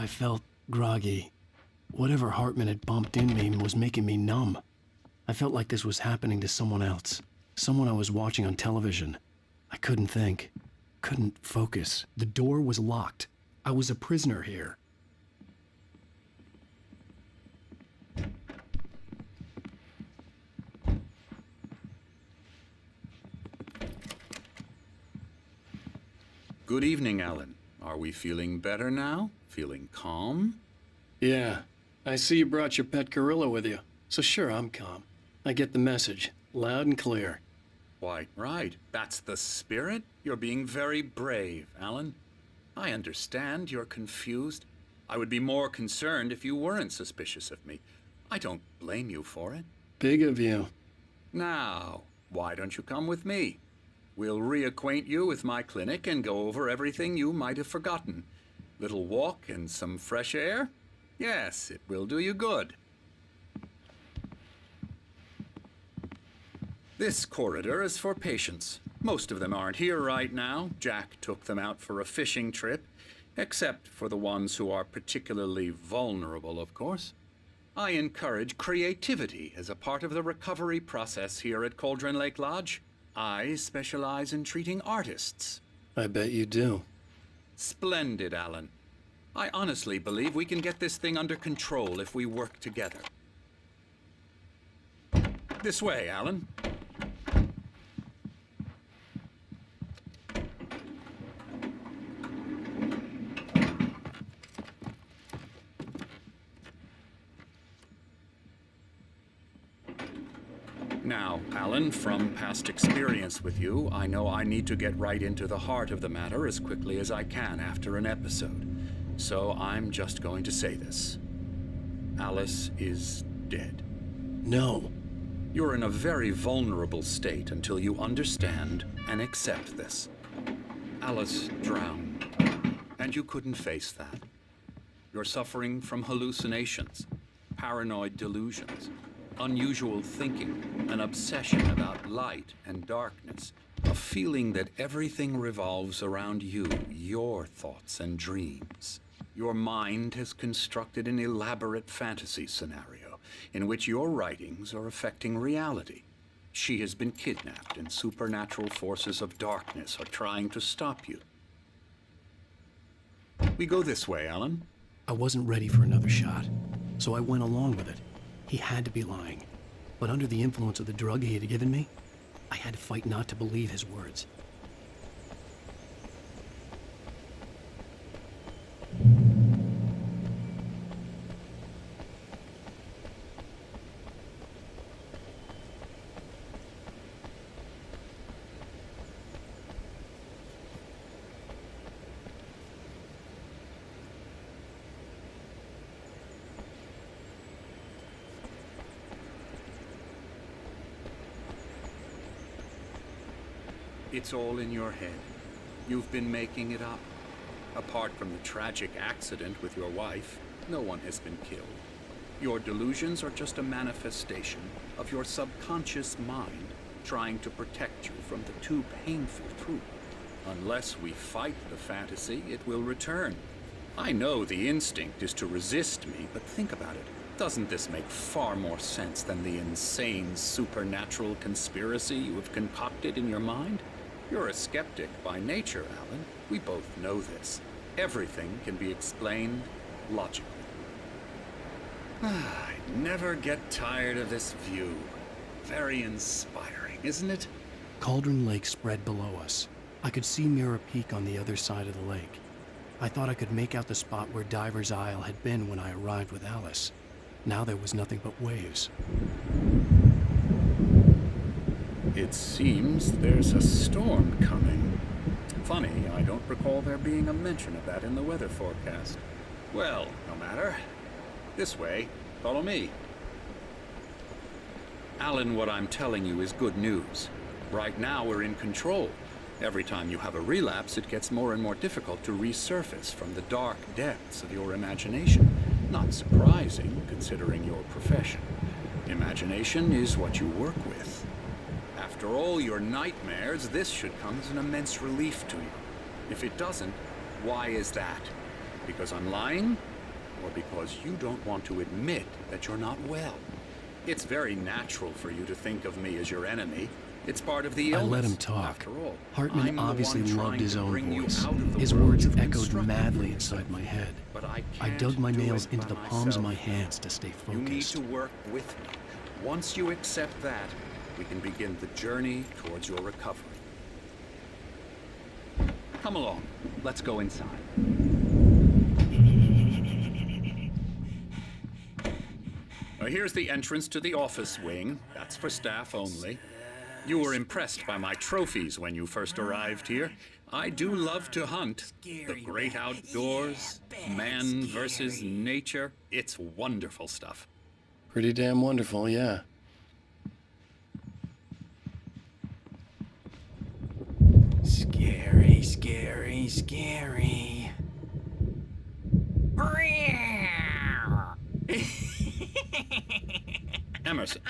I felt groggy. Whatever Hartman had bumped in me was making me numb. I felt like this was happening to someone else. Someone I was watching on television. I couldn't think. Couldn't focus. The door was locked. I was a prisoner here. Good evening, Alan. Are we feeling better now? Feeling calm? Yeah. I see you brought your pet gorilla with you. So sure, I'm calm. I get the message. Loud and clear. Quite right. That's the spirit. You're being very brave, Alan. I understand you're confused. I would be more concerned if you weren't suspicious of me. I don't blame you for it. Big of you. Now, why don't you come with me? We'll reacquaint you with my clinic and go over everything you might have forgotten. Little walk and some fresh air? Yes, it will do you good. This corridor is for patients. Most of them aren't here right now. Jack took them out for a fishing trip, except for the ones who are particularly vulnerable, of course. I encourage creativity as a part of the recovery process here at Cauldron Lake Lodge. I specialize in treating artists. I bet you do. Splendid, Alan. I honestly believe we can get this thing under control if we work together. This way, Alan. Now, Alan, from past experience with you, I know I need to get right into the heart of the matter as quickly as I can after an episode. So I'm just going to say this. Alice is dead. No. You're in a very vulnerable state until you understand and accept this. Alice drowned, and you couldn't face that. You're suffering from hallucinations, paranoid delusions, unusual thinking, an obsession about light and darkness, a feeling that everything revolves around you, your thoughts and dreams. Your mind has constructed an elaborate fantasy scenario in which your writings are affecting reality. She has been kidnapped and supernatural forces of darkness are trying to stop you. We go this way, Alan. I wasn't ready for another shot, so I went along with it. He had to be lying. But under the influence of the drug he had given me, I had to fight not to believe his words. It's all in your head. You've been making it up. Apart from the tragic accident with your wife, no one has been killed. Your delusions are just a manifestation of your subconscious mind trying to protect you from the too painful truth. Unless we fight the fantasy, it will return. I know the instinct is to resist me, but think about it. Doesn't this make far more sense than the insane supernatural conspiracy you have concocted in your mind? You're a skeptic by nature, Alan. We both know this. Everything can be explained logically. I never get tired of this view. Very inspiring, isn't it? Cauldron Lake spread below us. I could see Mirror Peak on the other side of the lake. I thought I could make out the spot where Diver's Isle had been when I arrived with Alice. Now there was nothing but waves. It seems there's a storm coming. Funny, I don't recall there being a mention of that in the weather forecast. Well, no matter. This way. Follow me. Alan, what I'm telling you is good news. Right now we're in control. Every time you have a relapse, it gets more and more difficult to resurface from the dark depths of your imagination. Not surprising, considering your profession. Imagination is what you work with. After all your nightmares, this should come as an immense relief to you. If it doesn't, why is that? Because I'm lying? or because you don't want to admit that you're not well. It's very natural for you to think of me as your enemy. It's part of the illness. I let him talk. After all, Hartman I'm the obviously one loved trying his to own bring you voice. out of the His world words you've echoed constructed madly for inside yourself. my head. But I I can't dug my do nails it into by the palms of my myself. hands to stay You need focused. to work with me. Once you accept that, we can begin the journey towards your recovery. Come along. Let's go inside. Now, here's the entrance to the office wing. That's for staff only. You were impressed by my trophies when you first arrived here. I do love to hunt. The great outdoors, man versus nature. It's wonderful stuff. Pretty damn wonderful, yeah. Scary, scary, scary. Emerson.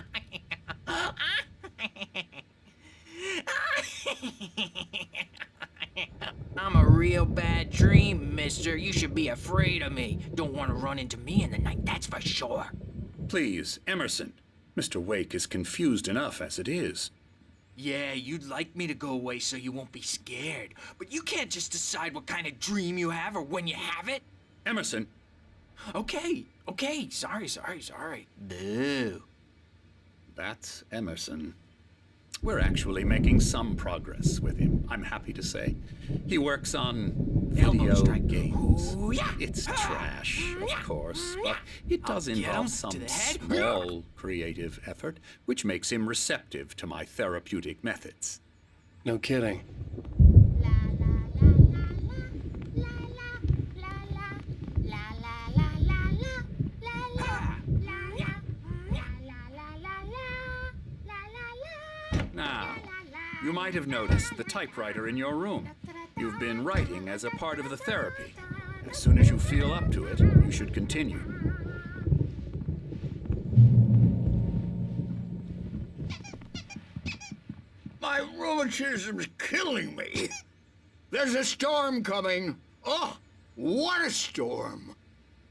I'm a real bad dream, mister. You should be afraid of me. Don't want to run into me in the night, that's for sure. Please, Emerson. Mr. Wake is confused enough as it is. Yeah, you'd like me to go away so you won't be scared. But you can't just decide what kind of dream you have or when you have it. Emerson. Okay, sorry. Boo. That's Emerson. We're actually making some progress with him, I'm happy to say. He works on Elbow video strike. games. Ooh, yeah. It's trash, of course, but it does I'll get him involve to some the head. small creative effort, which makes him receptive to my therapeutic methods. No kidding. Now, you might have noticed the typewriter in your room. You've been writing as a part of the therapy. As soon as you feel up to it, you should continue. My rheumatism's killing me. There's a storm coming. Oh, what a storm.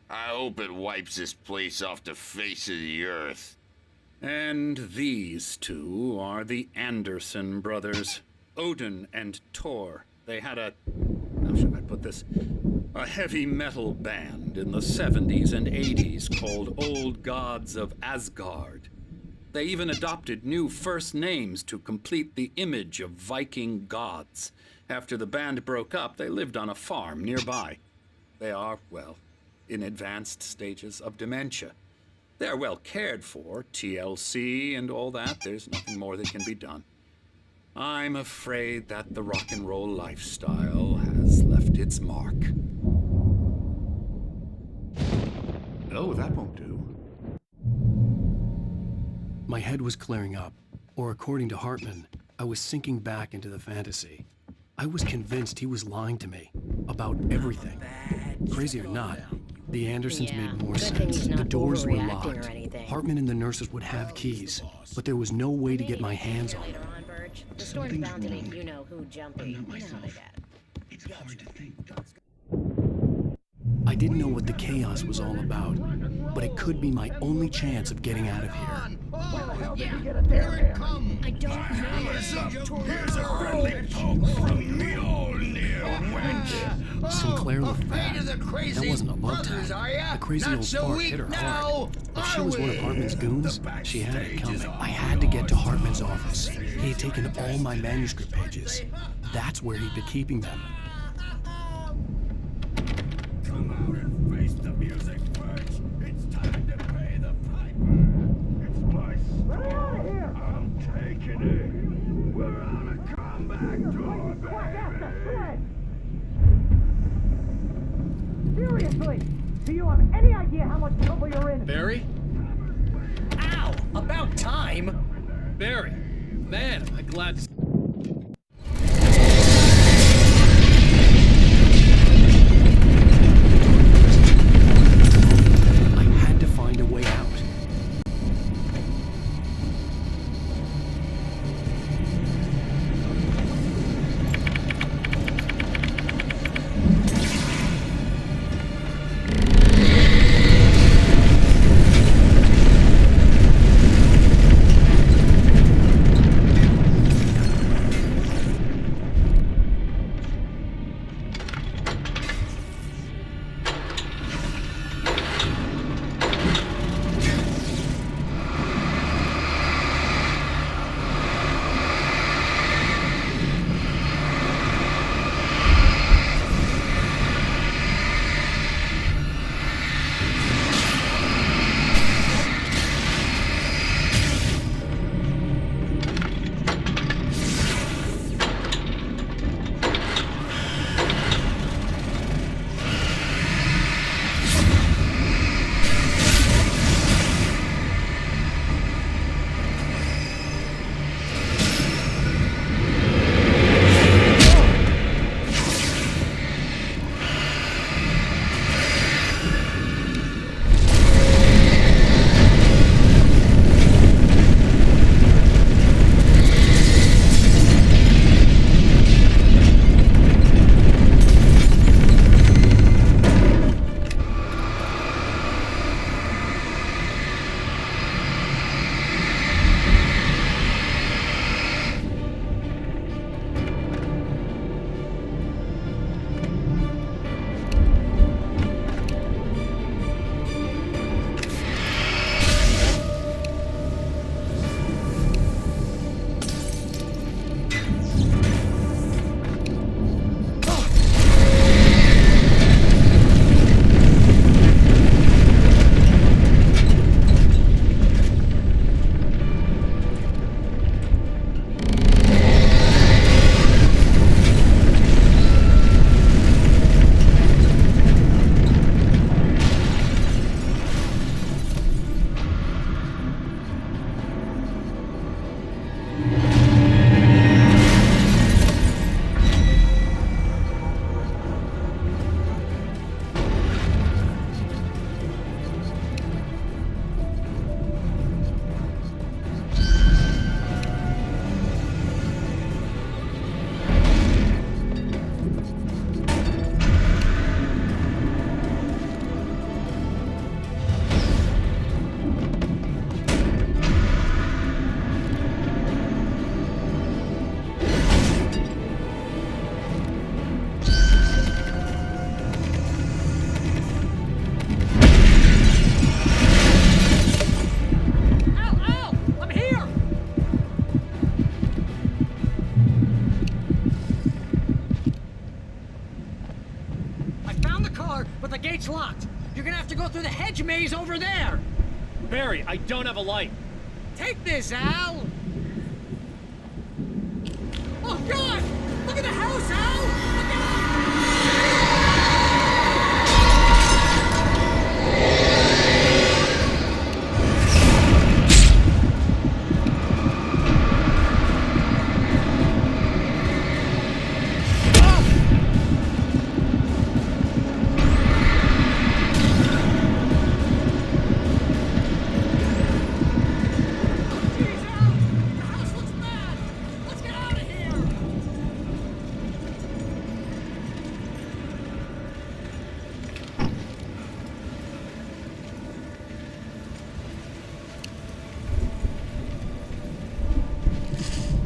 I hope it wipes this place off the face of the earth. And these two are the Anderson brothers, Odin and Thor. They had how should I put this? A heavy metal band in the 70s and 80s called Old Gods of Asgard. They even adopted new first names to complete the image of Viking gods. After the band broke up, they lived on a farm nearby. They are, well, in advanced stages of dementia. They're well cared for, TLC and all that. There's nothing more that can be done. I'm afraid that the rock and roll lifestyle has left its mark. Oh, that won't do. My head was clearing up, or according to Hartman, I was sinking back into the fantasy. I was convinced he was lying to me about everything. Crazy or not, the Andersons made more good thing sense. he's not The doors were overreacting locked. or anything. Hartman and the nurses would have keys, but there was no way to get my hands on Later them. on, Birch. The storm's bound to make you know who jumpy. You know how they get. It's hard to think. I didn't know what the chaos was all about, but it could be my only chance of getting out of here. Here it comes. I don't know. Here's a friendly poke from the old near wench. Sinclair looked Afraid of bad. the crazy That wasn't a love brothers, tap. are ya? The crazy Not old so fart weak hit her now, hard. If she are was one of we? Hartman's goons, The she had it backstage is coming. on I had to get to Hartman's office. He had taken all my manuscript pages. That's where he'd been keeping them. Come out and face the music, Birch. It's time to pay the piper. It's my story. I'm taking it. We're on a comeback tour, baby. Seriously, do you have any idea how much trouble you're in? Barry? Ow! About time! Barry! Man, am I glad to... I had to find a way out. gate's locked. You're gonna have to go through the hedge maze over there. Barry, I don't have a light. Take this, Al. Oh, God! Look at the house, Al! Look out! Jeez, Al! The house looks bad! Let's get out of here!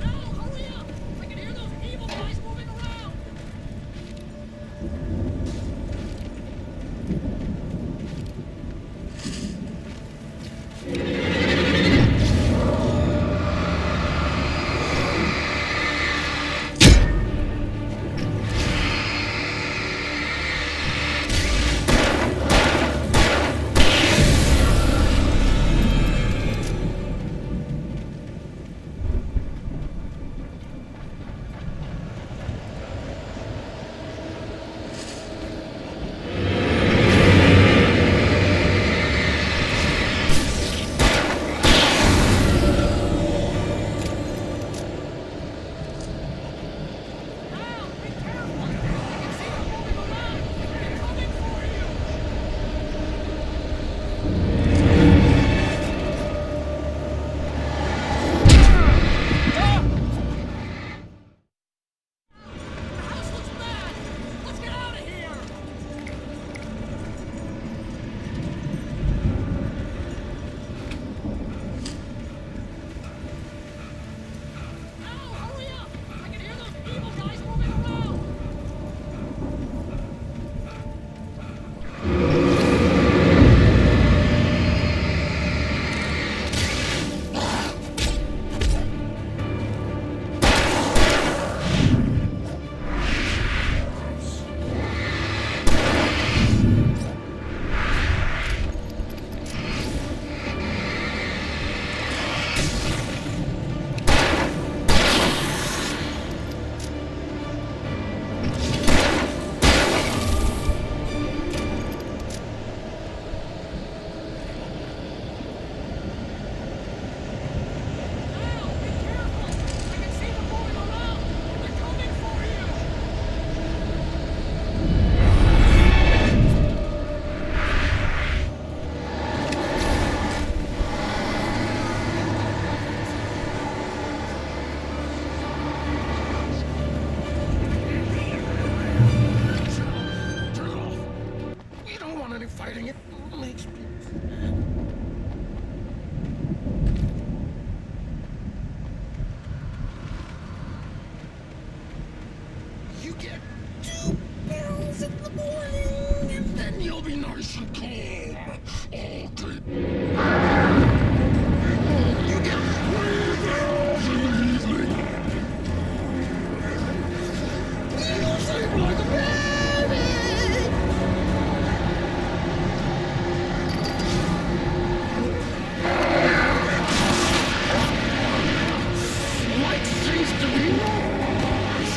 Al, hurry up! I can hear those evil guys moving around! Al, be careful! I can see them moving around! They're coming for you! The house looks bad! Let's get out of here! Al, hurry up! I can hear those evil guys moving around! Al, be careful! I can see them moving around! They're coming for you! Turn it off. We don't want any fighting. It makes me... You get 2 pills in the morning, and then you'll be nice and calm all day. You get 3 pills in the evening. You'll sleep like a baby. Light seems to be yours.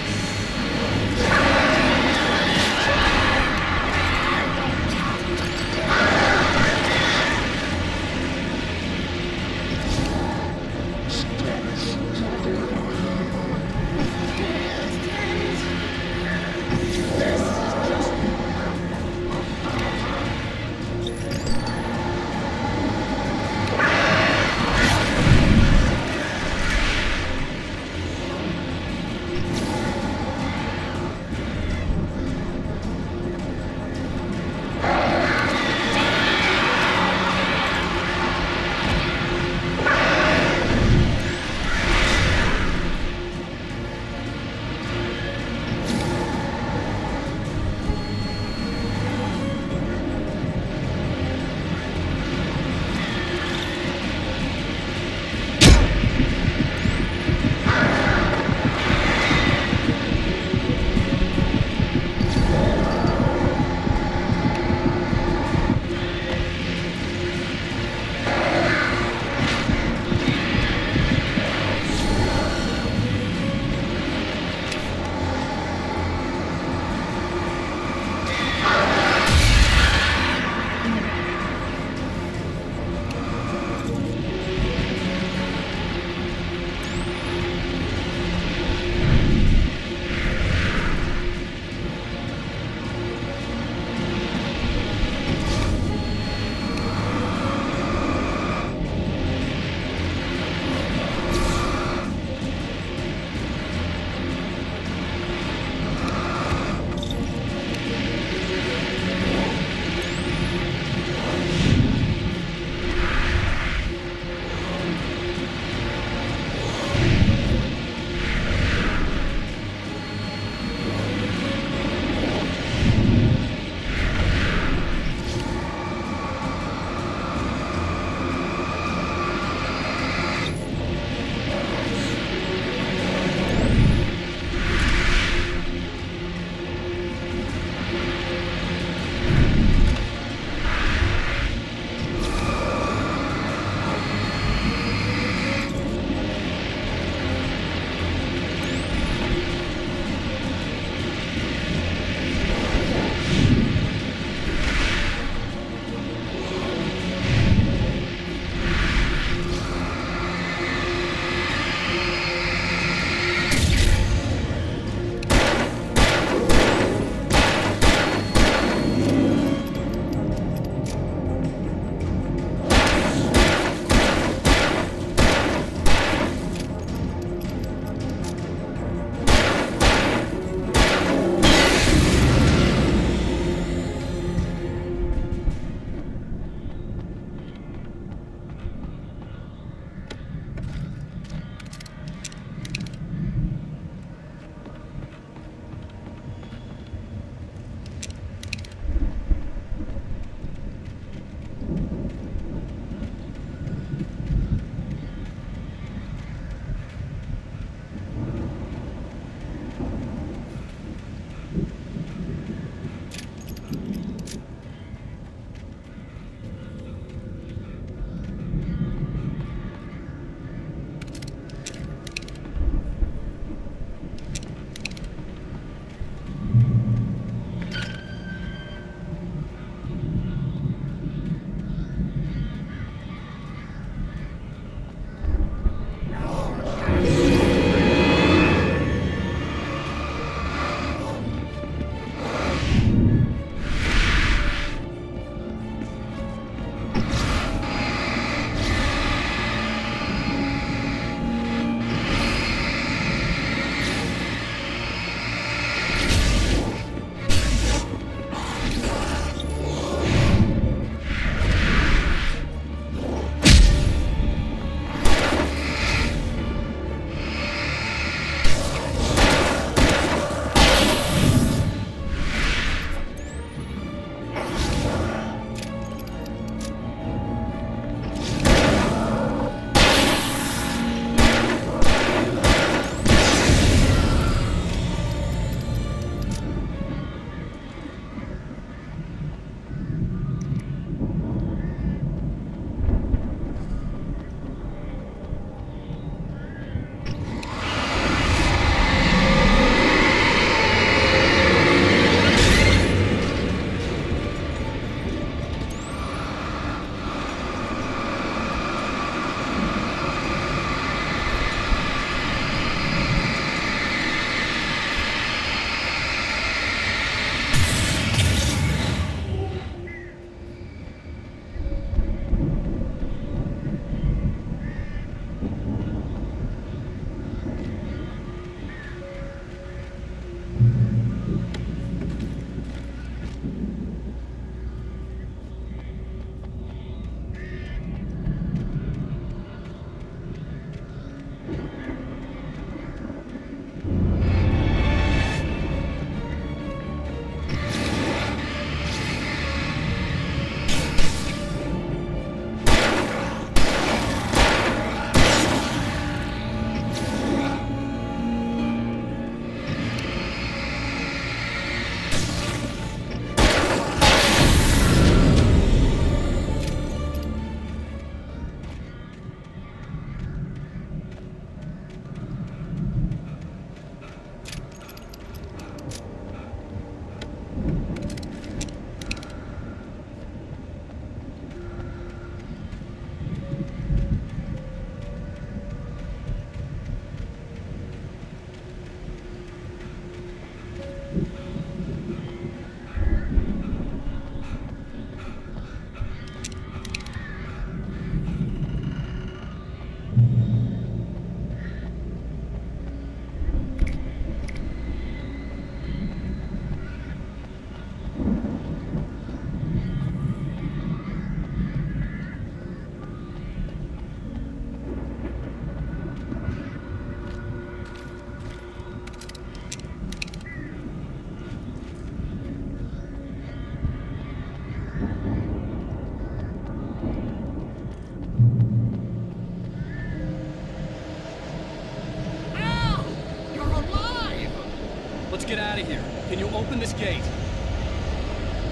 open this gate?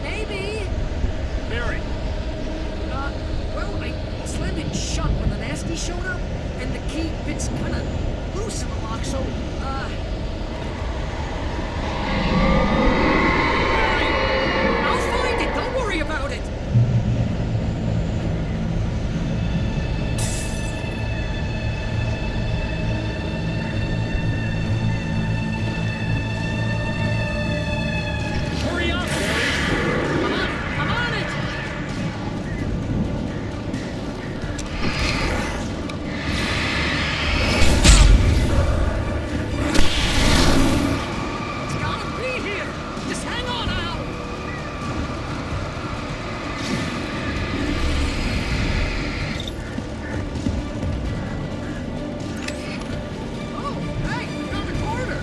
Maybe. Barry, Well, I slammed it shut when the nasty showed up, and the key fits kind of loose in the lock, so, Barry! I'll find it, don't worry about it! hurry up, Barry! I'm on it! It's gotta be here! Just hang on, Al! Oh, hey, found a corner!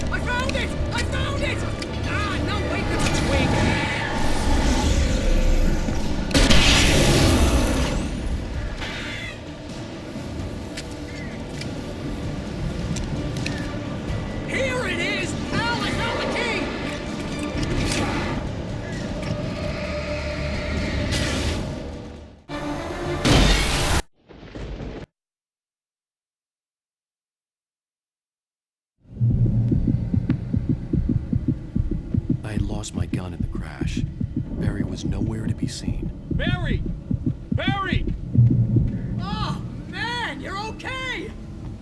I found it! I found it! Ah, no, wait, that's a twig! Here it is! Al, I found the key! I had lost my gun in the crash. Barry was nowhere to be seen. Barry! Barry! Oh, man, you're okay!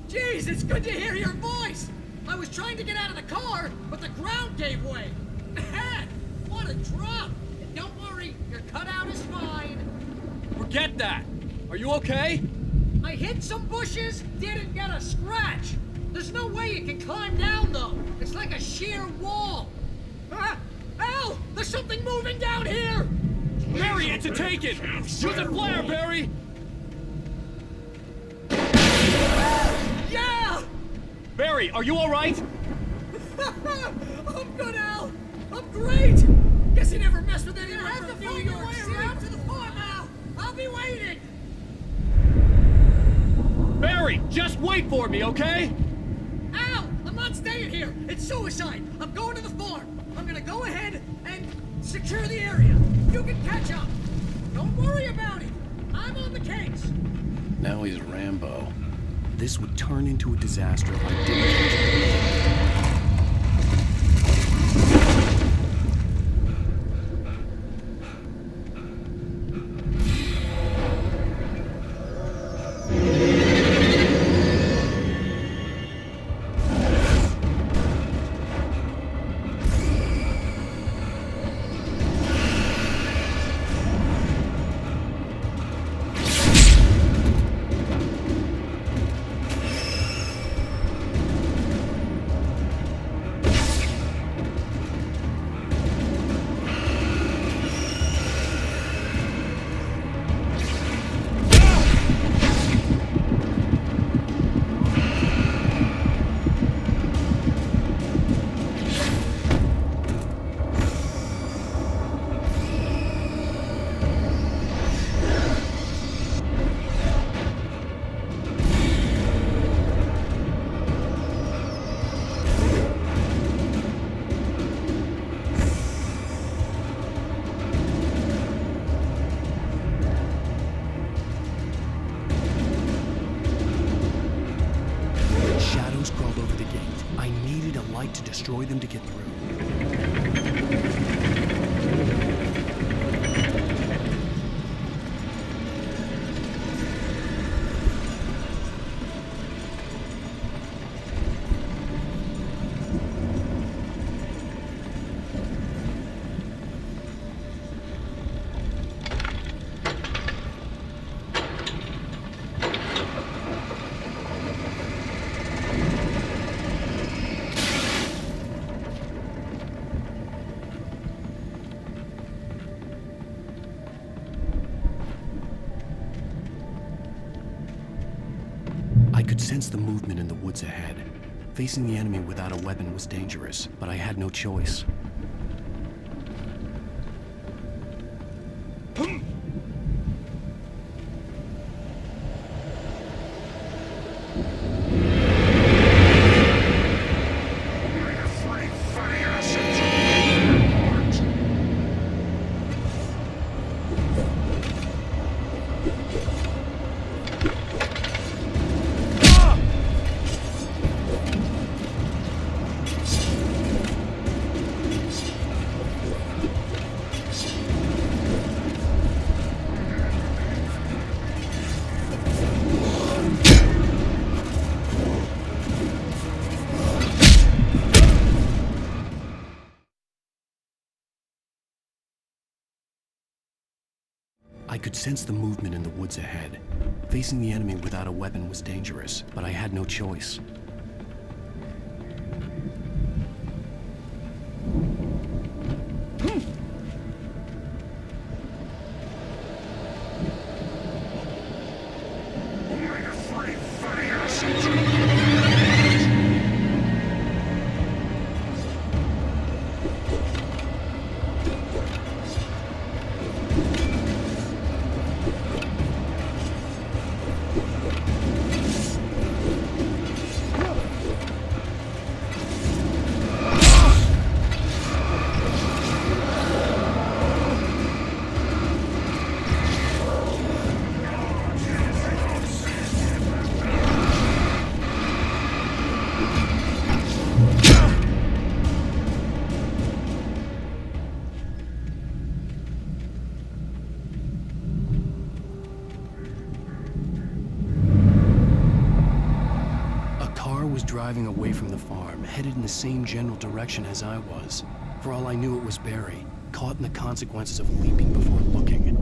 Jeez, it's good to hear your voice! I was trying to get out of the car, but the ground gave way! Man, what a drop! And don't worry, your cutout is fine! Forget that! Are you okay? I hit some bushes, didn't get a scratch! There's no way you can climb down, though! It's like a sheer wall! Ah! Al! There's something moving down here! Barry, it's a take-it! Use a flare, Barry! Yeah! Barry, are you alright? I'm good, Al! I'm great! Guess you never messed with anyone from New York City! Out to the farm, Al! I'll be waiting! Barry, just wait for me, okay? Al! I'm not staying here! It's suicide! I'm going to the farm! I'm gonna go ahead and secure the area! You can catch up! Don't worry about it! I'm on the case! Now he's Rambo. This would turn into a disaster if I didn't catch up. To destroy them to get through. I could sense the movement in the woods ahead. Facing the enemy without a weapon was dangerous, but I had no choice. could sense the movement in the woods ahead. Facing the enemy without a weapon was dangerous, but I had no choice. Driving away from the farm, headed in the same general direction as I was. For all I knew, it was Barry, caught in the consequences of leaping before looking.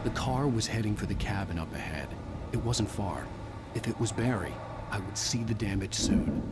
The car was heading for the cabin up ahead. It wasn't far. If it was Barry, I would see the damage soon.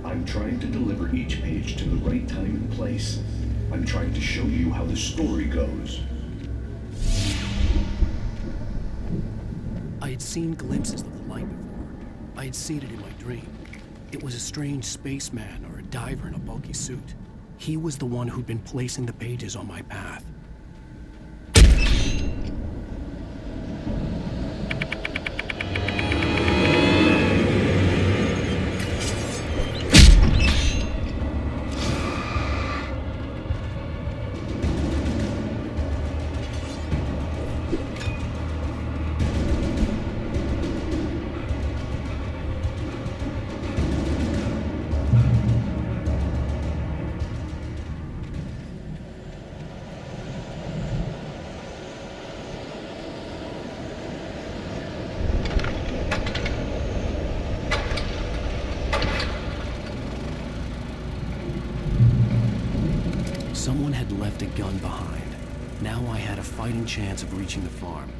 I'm trying to deliver each page to the right time and place. I'm trying to show you how the story goes. I had seen glimpses of the light before. I had seen it in my dream. It was a strange spaceman or a diver in a bulky suit. He was the one who'd been placing the pages on my path. Someone had left a gun behind. Now I had a fighting chance of reaching the farm.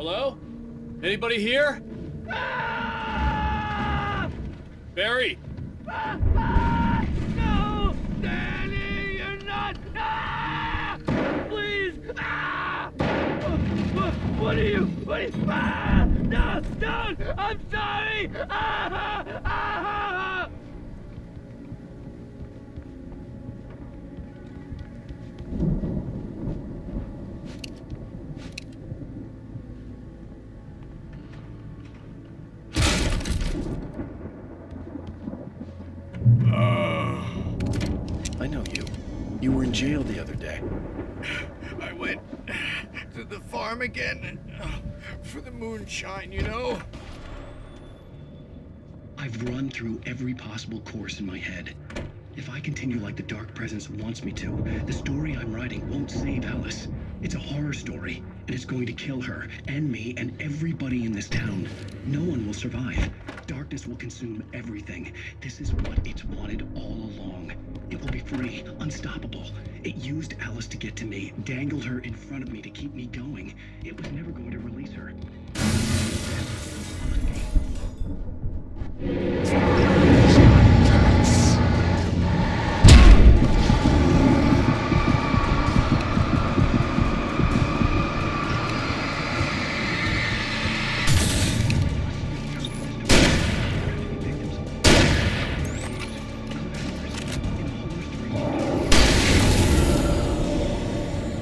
Hello? Anybody here? Barry! No! Danny, you're not! Please! What are you? No! Don't! I'm sorry! I know you. You were in jail the other day. I went to the farm again for the moonshine, you know? I've run through every possible course in my head. If I continue like the Dark Presence wants me to, the story I'm writing won't save Alice. It's a horror story, and it's going to kill her, and me, and everybody in this town. No one will survive. Darkness will consume everything. This is what it's wanted all along. It will be free, unstoppable. It used Alice to get to me, dangled her in front of me to keep me going. It was never going to release her.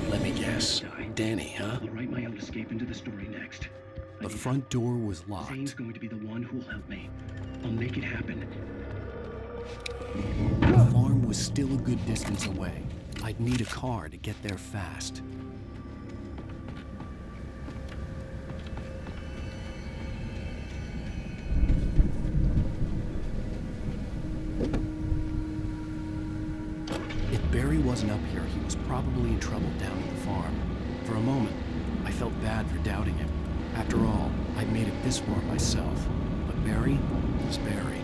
Let me guess. Danny, huh? I'll write my own escape into the story next. The front door was Zane's locked. going to be the one who'll help me. I'll make it happen. The farm was still a good distance away. I'd need a car to get there fast. If Barry wasn't up here, he was probably in trouble down at the farm. For a moment, I felt bad for doubting him. After all, I'd made it this far myself. But Barry was Barry.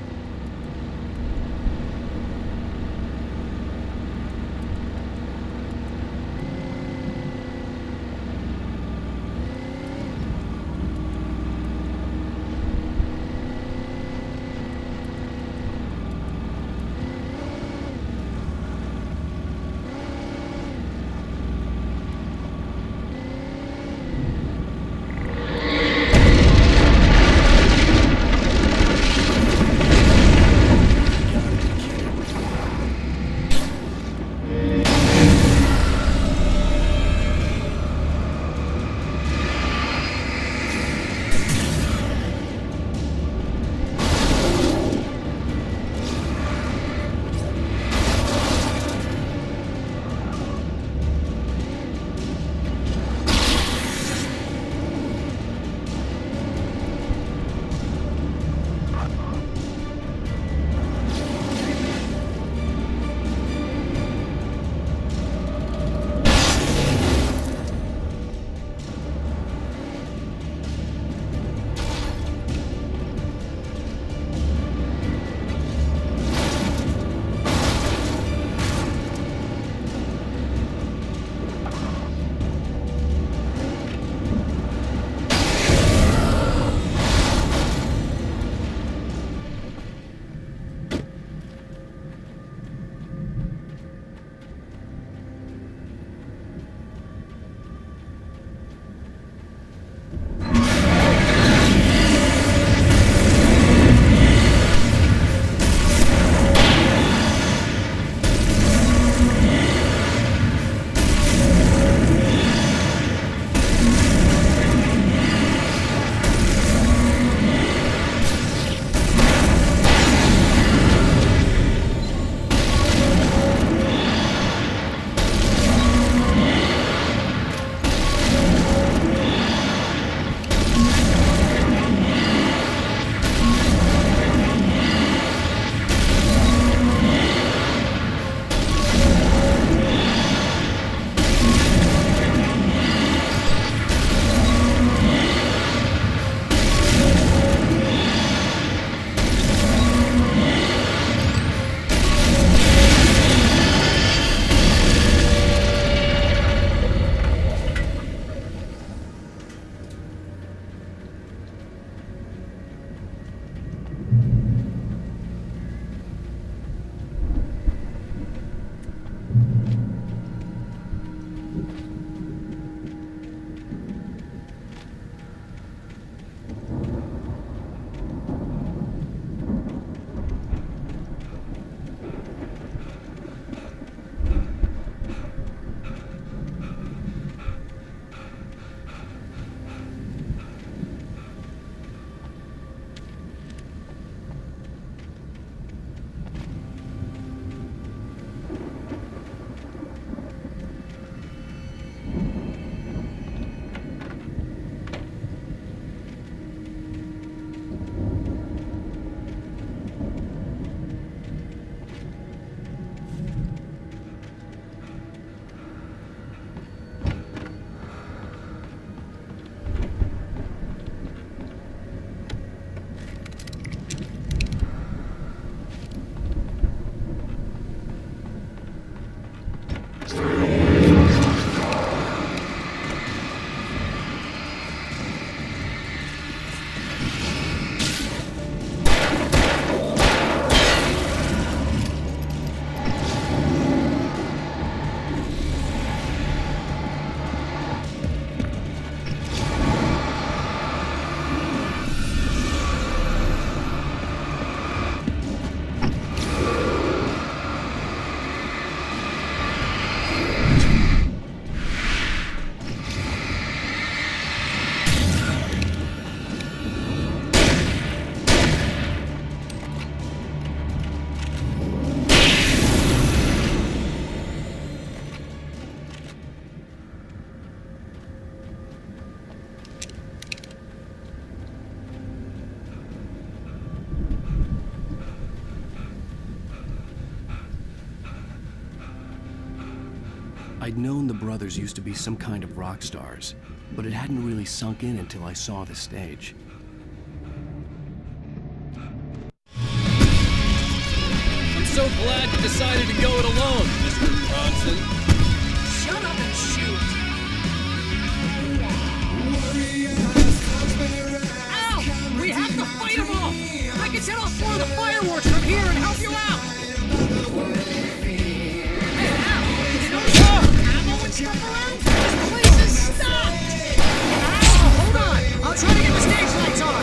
I'd known the brothers used to be some kind of rock stars, but it hadn't really sunk in until I saw the stage. I'm so glad you decided to go it alone, Mr. Bronson. Shut up and shoot! Ow! We have to fight them all! I can set off 4 of the fireworks from here and help you out! Hey, Al! You notice all the ammo and stuff around? This place is stocked! Al, hold on! I'll try to get the stage lights on!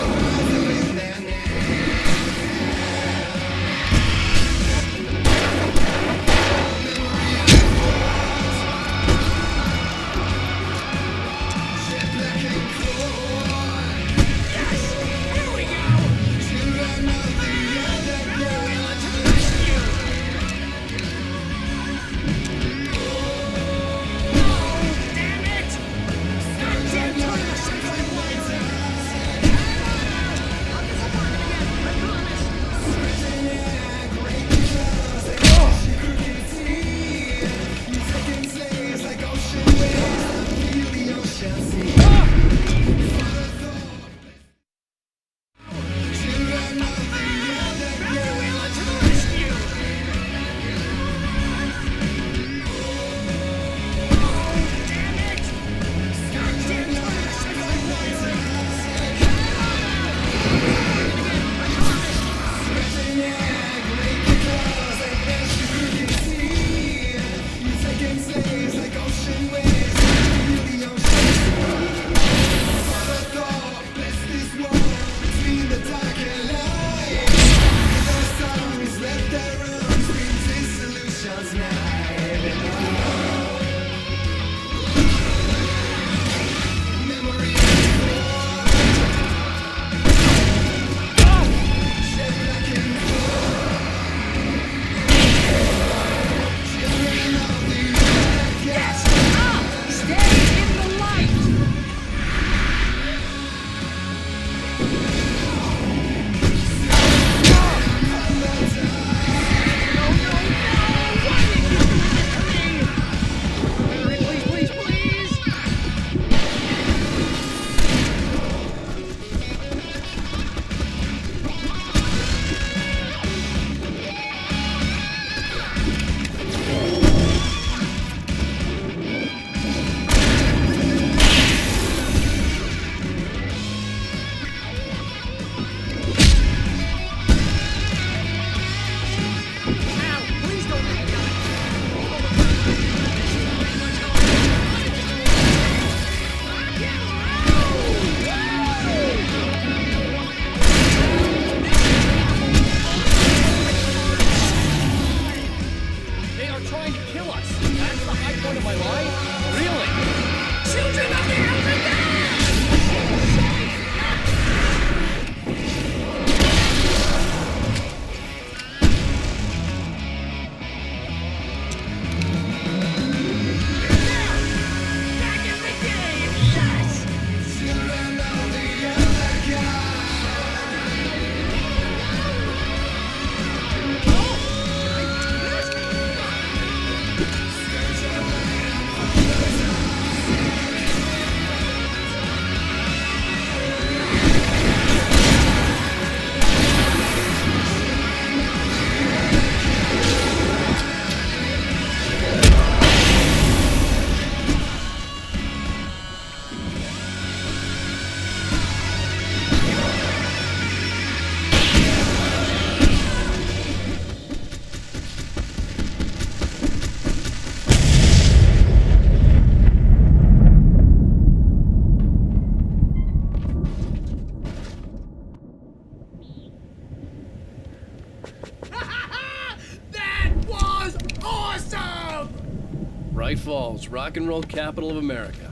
Bright Falls, rock and roll capital of America.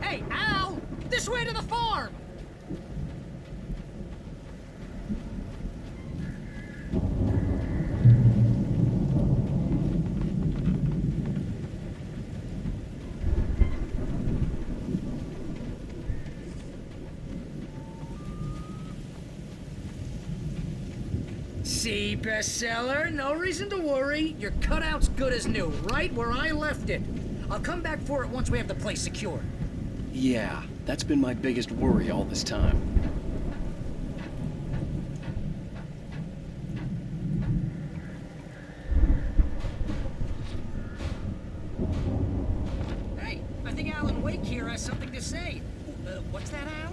Hey, Al! This way to the farm! See, bestseller, no reason to worry. Your cutout's good as new, right where I left it. I'll come back for it once we have the place secure. Yeah, that's been my biggest worry all this time. Hey, I think Alan Wake here has something to say. What's that, Al?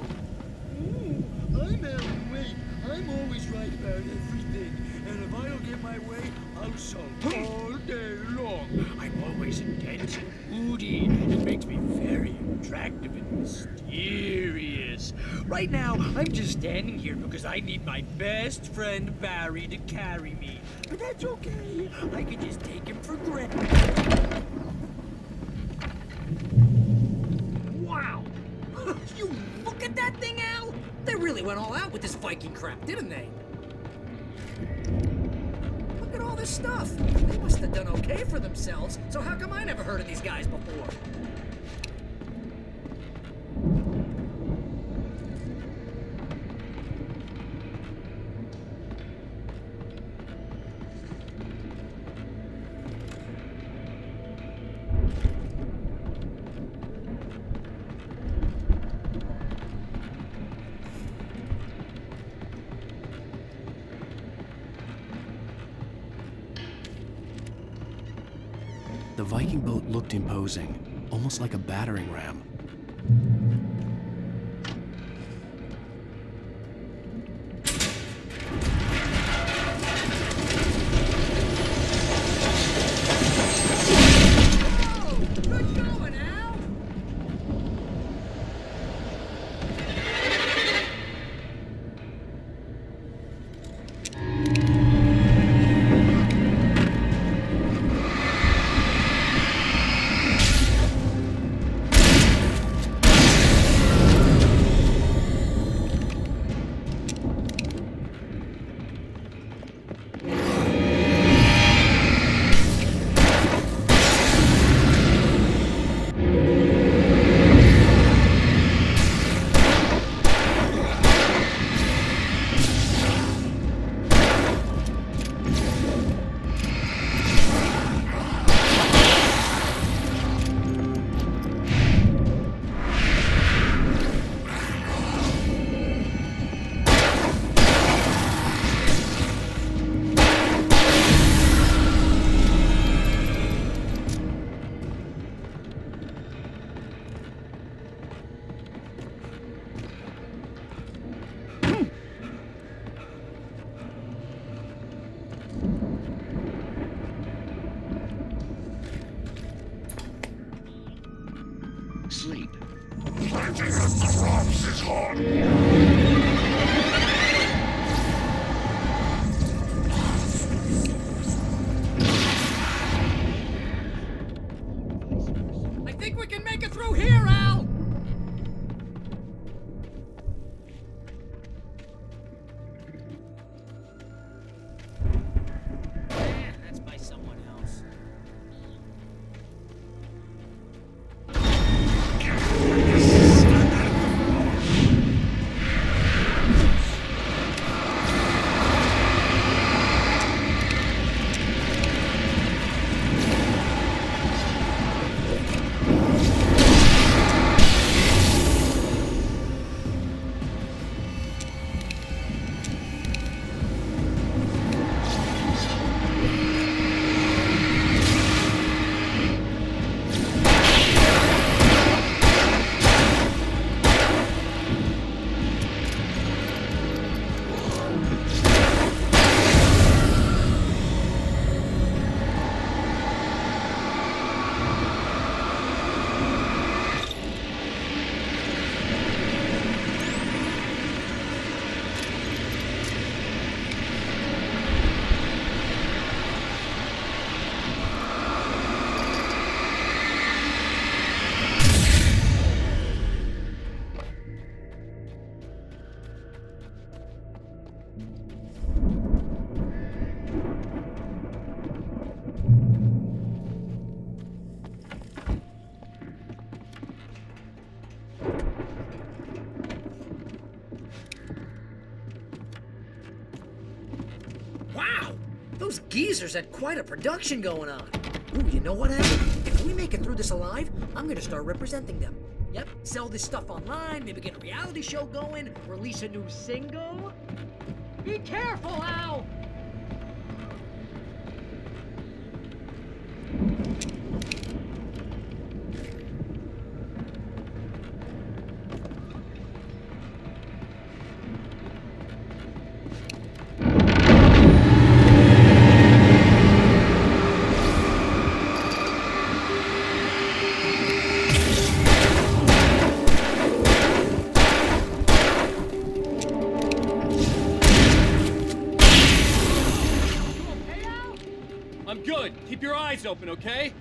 I'm Alan Wake. I'm always right about everything. And if I don't get my way, I'll sulk all day long. I'm always intense and moody. It makes me very attractive and mysterious. Right now, I'm just standing here because I need my best friend Barry to carry me. But that's okay. I can just take him for granted. Wow! You look at that thing, Al! They really went all out with this Viking crap, didn't they? Look at all this stuff. They must have done okay for themselves, so how come I never heard of these guys before? The Viking boat looked imposing, almost like a battering ram. Good going, Al! Sleep. I think we can make it through here, Al! Yeah, that's by someone else. Those geezers had quite a production going on. Ooh, you know what, Al? If we make it through this alive, I'm gonna start representing them. Yep, sell this stuff online, maybe get a reality show going, release a new single. Be careful, Al! I'm good. Keep your eyes open, okay?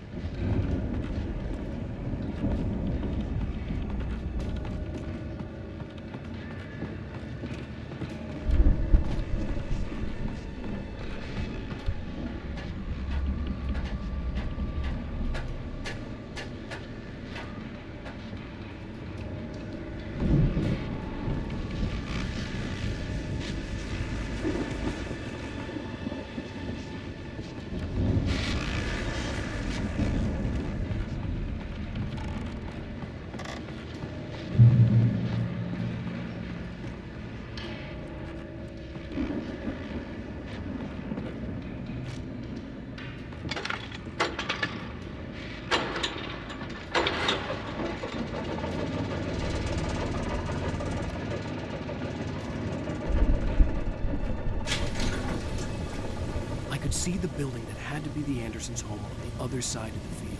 I could see the building that had to be the Andersons' home on the other side of the field.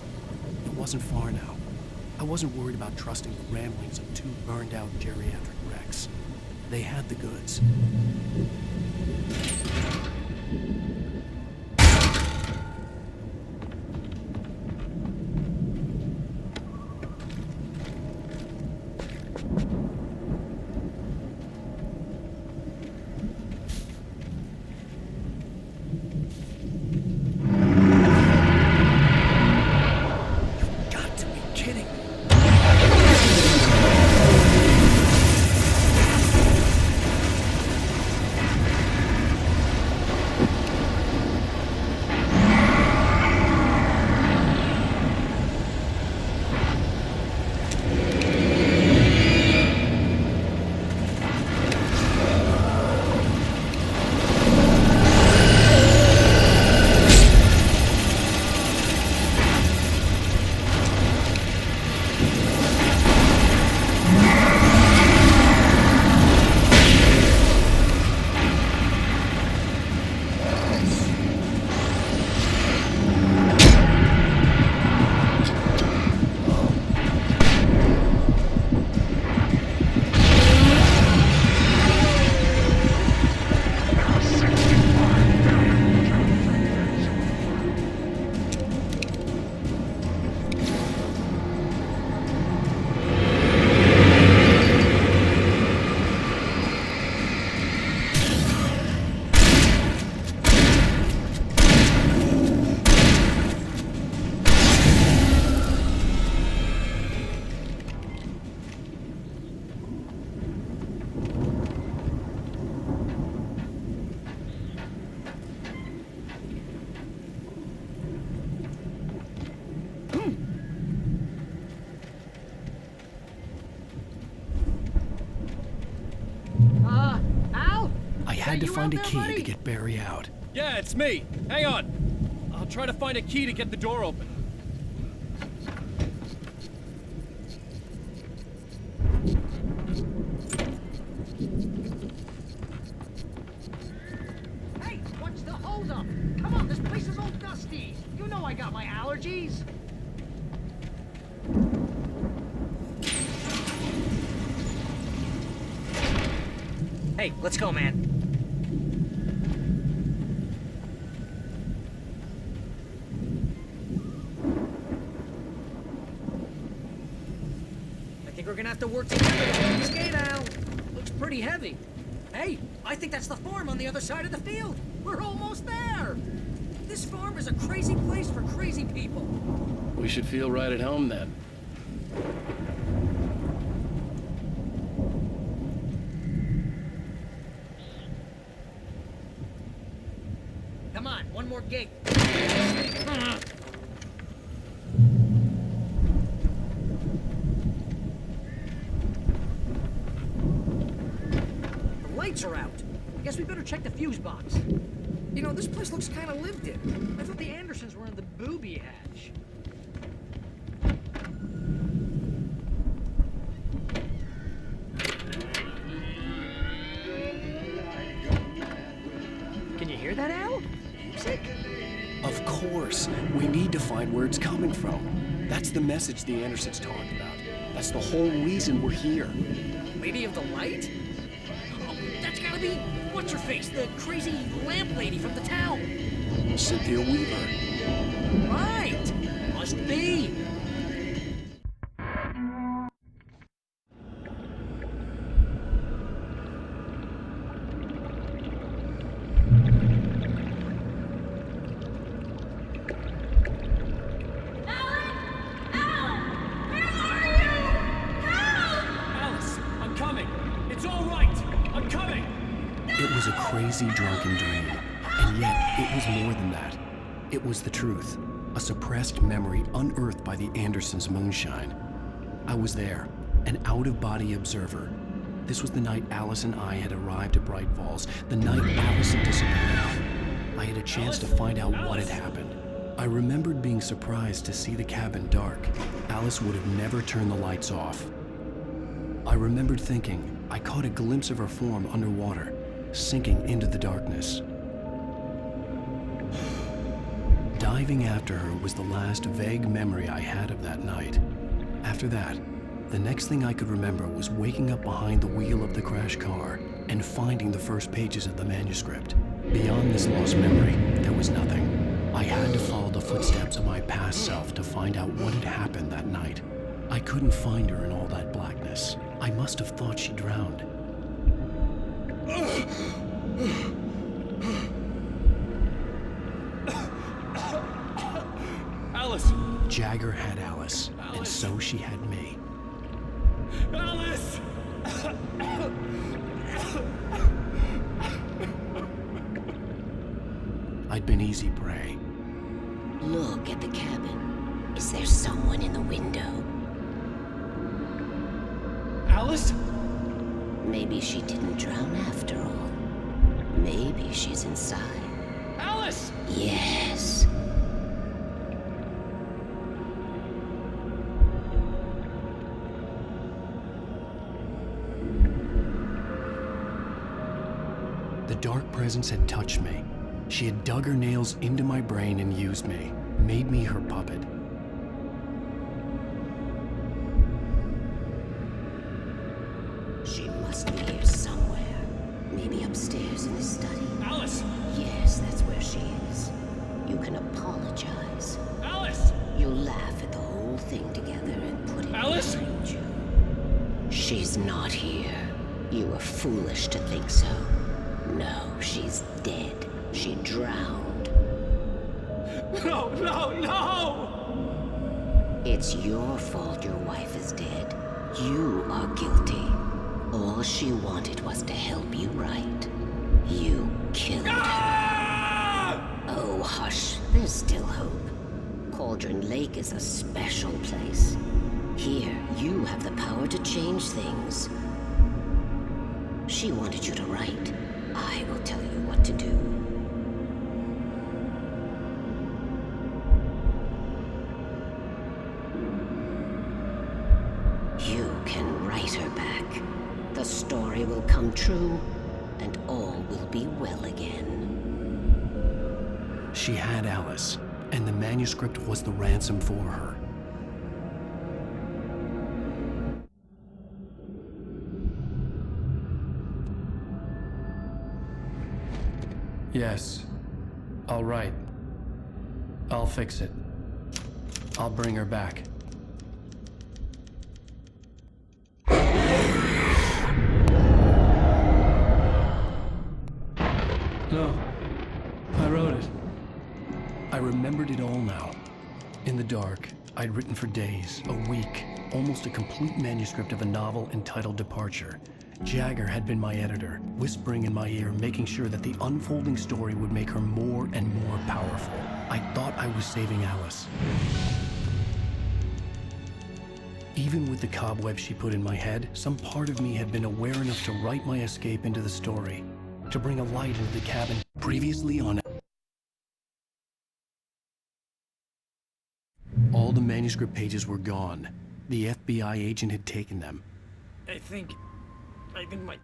It wasn't far now. I wasn't worried about trusting the ramblings of two burned-out geriatric wrecks. They had the goods. Al? I had to find a key to get Barry out. Yeah, it's me. Hang on. I'll try to find a key to get the door open. Hey, what's the holdup? Come on, this place is all dusty. You know I got my allergies. Hey, let's go, man. I think we're gonna have to work together to get this gate out. Looks pretty heavy. Hey, I think that's the farm on the other side of the field. We're almost there. This farm is a crazy place for crazy people. We should feel right at home then. Come Come on, one more gig. The lights are out. Guess we better check the fuse box. You know, this place looks kind of lived in. I thought the Andersons were in the booby hatch. Can you hear that, Al? Music? Of course. We need to find where it's coming from. That's the message the Andersons talked about. That's the whole reason we're here. Lady of the Light? Oh, that's gotta be what's-her-face, the crazy lamp lady from the town. Cynthia Weaver. Right! Must be. Alice, I'm coming. It's all right. I'm coming. It was a crazy drunken dream, and yet it was more than that. It was the truth, a suppressed memory unearthed by the Andersons' moonshine. I was there, an out-of-body observer. This was the night Alice and I had arrived at Bright Falls, the night Alice had disappeared. I had a chance to find out what had happened. I remembered being surprised to see the cabin dark. Alice would have never turned the lights off. I remembered thinking I caught a glimpse of her form underwater, sinking into the darkness. Diving after her was the last vague memory I had of that night. After that, the next thing I could remember was waking up behind the wheel of the crash car and finding the first pages of the manuscript. Beyond this lost memory, there was nothing. I had to follow the footsteps of my past self to find out what had happened that night. I couldn't find her in all that blackness. I must have thought she drowned. Alice! Jagger had Alice, and so she had me. Alice! I'd been easy prey. Look at the cabin. Is there someone in the window? Alice? Maybe she didn't drown after all. Maybe she's inside. Alice! Yes. The dark presence had touched me. She had dug her nails into my brain and used me, made me her puppet. She must be here somewhere. Maybe upstairs in the study. Alice! Yes, that's where she is. You can apologize. Alice! You'll laugh at the whole thing together and put it Alice? behind you. She's not here. You were foolish to think so. No, she's dead. She drowned. No, no, no! It's your fault your wife is dead. You are guilty. All she wanted was to help you right. You killed her. Oh, hush. There's still hope. Cauldron Lake is a special place. Here, you have the power to change things. She wanted you to write. I will tell you what to do. You can write her back. The story will come true, and all will be well again. She had Alice, and the manuscript was the ransom for her. Yes. All right. I'll fix it. I'll bring her back. No. I wrote it. I remembered it all now. In the dark, I'd written for days, a week, almost a complete manuscript of a novel entitled Departure. Jagger had been my editor, whispering in my ear, making sure that the unfolding story would make her more and more powerful. I thought I was saving Alice. Even with the cobwebs she put in my head, some part of me had been aware enough to write my escape into the story, to bring a light into the cabin previously on. All the manuscript pages were gone. The FBI agent had taken them. I think my